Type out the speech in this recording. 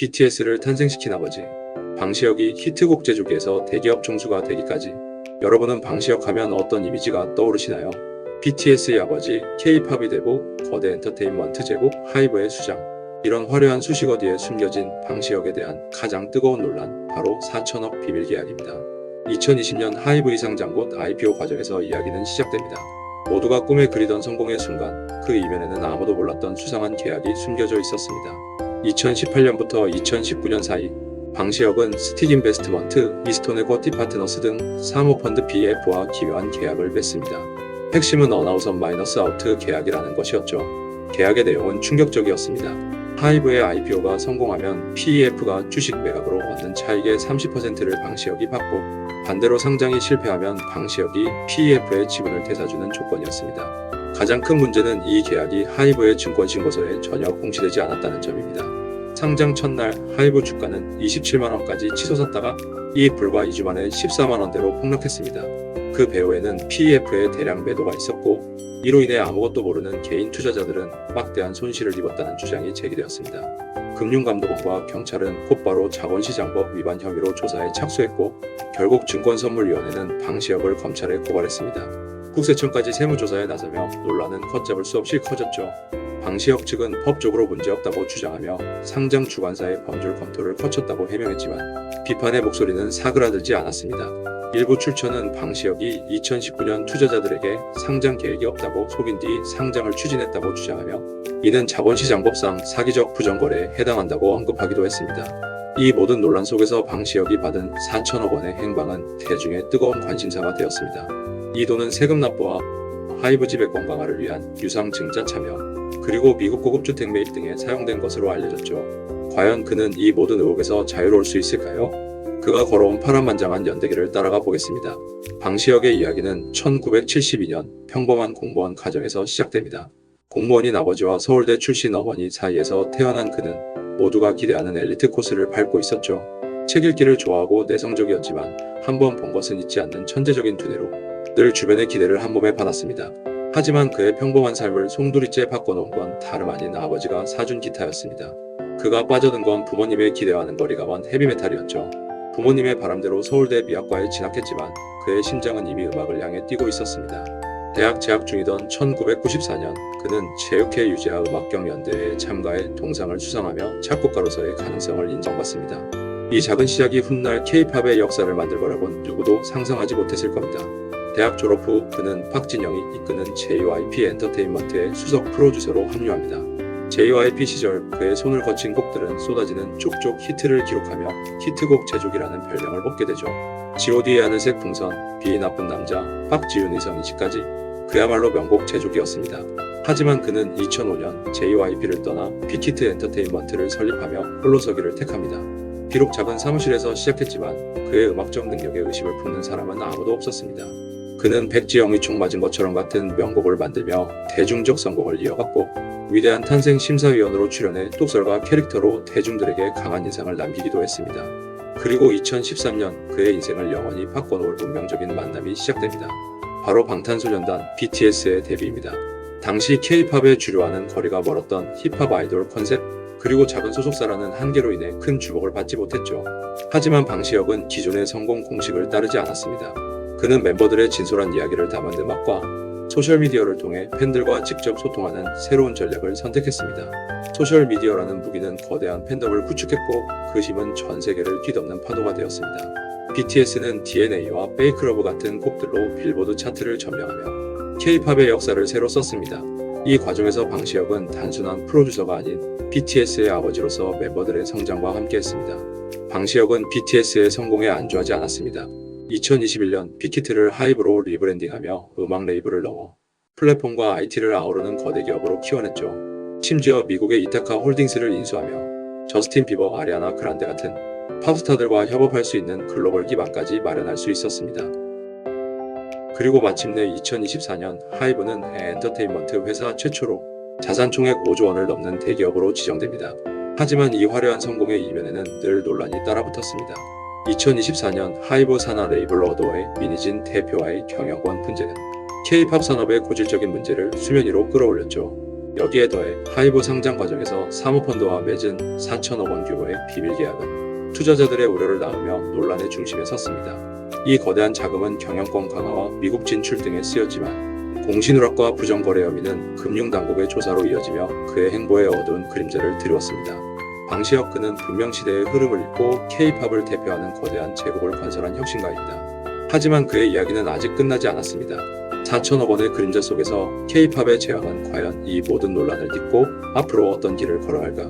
BTS를 탄생시킨 아버지 방시혁이 히트곡 제조기에서 대기업 총수가 되기까지, 여러분은 방시혁 하면 어떤 이미지가 떠오르시나요? BTS의 아버지, K-팝의 대부, 거대 엔터테인먼트 제국 하이브의 수장. 이런 화려한 수식어 뒤에 숨겨진 방시혁에 대한 가장 뜨거운 논란, 바로 4천억 비밀 계약입니다. 2020년 하이브 이상장 곧 IPO 과정에서 이야기는 시작됩니다. 모두가 꿈에 그리던 성공의 순간, 그 이면에는 아무도 몰랐던 수상한 계약이 숨겨져 있었습니다. 2018년부터 2019년 사이, 방시혁은 스틱인베스트먼트, 이스톤에코 티파트너스 등 사모펀드 PF와 기묘한 계약을 맺습니다. 핵심은 어나우선 마이너스 아우트 계약이라는 것이었죠. 계약의 내용은 충격적이었습니다. 하이브의 IPO가 성공하면 PEF가 주식 매각으로 얻는 차익의 30%를 방시혁이 받고, 반대로 상장이 실패하면 방시혁이 PEF의 지분을 되사주는 조건이었습니다. 가장 큰 문제는 이 계약이 하이브의 증권신고서에 전혀 공시되지 않았다는 점입니다. 상장 첫날 하이브 주가는 27만원까지 치솟았다가 불과 2주 만에 14만원대로 폭락했습니다. 그 배후에는 PEF의 대량 매도가 있었고, 이로 인해 아무것도 모르는 개인 투자자들은 막대한 손실을 입었다는 주장이 제기되었습니다. 금융감독원과 경찰은 곧바로 자본시장법 위반 혐의로 조사에 착수했고, 결국 증권선물위원회는 방시혁을 검찰에 고발했습니다. 국세청까지 세무조사에 나서며 논란은 걷잡을 수 없이 커졌죠. 방시혁 측은 법적으로 문제없다고 주장하며 상장 주관사의 법률 검토를 거쳤다고 해명했지만, 비판의 목소리는 사그라들지 않았습니다. 일부 출처는 방시혁이 2019년 투자자들에게 상장 계획이 없다고 속인 뒤 상장을 추진했다고 주장하며, 이는 자본시장법상 사기적 부정거래에 해당한다고 언급하기도 했습니다. 이 모든 논란 속에서 방시혁이 받은 4천억 원의 행방은 대중의 뜨거운 관심사가 되었습니다. 이 돈은 세금 납부와 하이브 지배 건강화를 위한 유상 증자 참여, 그리고 미국 고급 주택 매입 등에 사용된 것으로 알려졌죠. 과연 그는 이 모든 의혹에서 자유로울 수 있을까요? 그가 걸어온 파란만장한 연대기를 따라가 보겠습니다. 방시혁의 이야기는 1972년 평범한 공무원 가정에서 시작됩니다. 공무원인 아버지와 서울대 출신 어머니 사이에서 태어난 그는 모두가 기대하는 엘리트 코스를 밟고 있었죠. 책 읽기를 좋아하고 내성적이었지만 한 번 본 것은 잊지 않는 천재적인 두뇌로 늘 주변의 기대를 한 몸에 받았습니다. 하지만 그의 평범한 삶을 송두리째 바꿔놓은 건 다름 아닌 아버지가 사준 기타였습니다. 그가 빠져든 건 부모님의 기대와는 거리가 먼 헤비메탈이었죠. 부모님의 바람대로 서울대 미학과에 진학했지만 그의 심장은 이미 음악을 향해 뛰고 있었습니다. 대학 재학 중이던 1994년 그는 체육회 유재하 음악경연대회에 참가해 동상을 수상하며 작곡가로서의 가능성을 인정받습니다. 이 작은 시작이 훗날 K-팝의 역사를 만들 거라곤 누구도 상상하지 못했을 겁니다. 대학 졸업 후 그는 박진영이 이끄는 JYP 엔터테인먼트의 수석 프로듀서로 합류합니다. JYP 시절 그의 손을 거친 곡들은 쏟아지는 쪽쪽 히트를 기록하며 히트곡 제조기라는 별명을 얻게 되죠. god의 하늘색 풍선, 비 나쁜 남자, 박지윤의 성인식까지 그야말로 명곡 제조기였습니다. 하지만 그는 2005년 JYP를 떠나 빅히트 엔터테인먼트를 설립하며 홀로서기를 택합니다. 비록 작은 사무실에서 시작했지만 그의 음악적 능력에 의심을 품는 사람은 아무도 없었습니다. 그는 백지영이 총 맞은 것처럼 같은 명곡을 만들며 대중적 성공을 이어갔고, 위대한 탄생 심사위원으로 출연해 독설과 캐릭터로 대중들에게 강한 인상을 남기기도 했습니다. 그리고 2013년 그의 인생을 영원히 바꿔놓을 운명적인 만남이 시작됩니다. 바로 방탄소년단 BTS의 데뷔입니다. 당시 K-팝의 주류와는 거리가 멀었던 힙합 아이돌 컨셉, 그리고 작은 소속사라는 한계로 인해 큰 주목을 받지 못했죠. 하지만 방시혁은 기존의 성공 공식을 따르지 않았습니다. 그는 멤버들의 진솔한 이야기를 담은 음악과 소셜미디어를 통해 팬들과 직접 소통하는 새로운 전략을 선택했습니다. 소셜미디어라는 무기는 거대한 팬덤을 구축했고, 그 힘은 전 세계를 뒤덮는 파도가 되었습니다. BTS는 DNA와 Fake Love 같은 곡들로 빌보드 차트를 점령하며 K-팝의 역사를 새로 썼습니다. 이 과정에서 방시혁은 단순한 프로듀서가 아닌 BTS의 아버지로서 멤버들의 성장과 함께했습니다. 방시혁은 BTS의 성공에 안주하지 않았습니다. 2021년 빅히트를 하이브로 리브랜딩하며 음악 레이블을 넣어 플랫폼과 IT를 아우르는 거대 기업으로 키워냈죠. 심지어 미국의 이타카 홀딩스를 인수하며 저스틴 비버, 아리아나 그란데 같은 팝스타들과 협업할 수 있는 글로벌 기반까지 마련할 수 있었습니다. 그리고 마침내 2024년 하이브는 엔터테인먼트 회사 최초로 자산 총액 5조 원을 넘는 대기업으로 지정됩니다. 하지만 이 화려한 성공의 이면에는 늘 논란이 따라붙었습니다. 2024년 하이브 산하 레이블 어도어의 민희진 대표와의 경영권 분쟁은 K-팝 산업의 고질적인 문제를 수면 위로 끌어올렸죠. 여기에 더해 하이브 상장 과정에서 사모펀드와 맺은 4천억 원 규모의 비밀 계약은 투자자들의 우려를 낳으며 논란의 중심에 섰습니다. 이 거대한 자금은 경영권 강화와 미국 진출 등에 쓰였지만 공시누락과 부정거래 혐의는 금융당국의 조사로 이어지며 그의 행보에 어두운 그림자를 드리웠습니다. 방시혁 그는 분명 시대의 흐름을 읽고 K-팝을 대표하는 거대한 제국을 건설한 혁신가입니다. 하지만 그의 이야기는 아직 끝나지 않았습니다. 4천억 원의 그림자 속에서 K-팝의 재앙은 과연 이 모든 논란을 딛고 앞으로 어떤 길을 걸어갈까?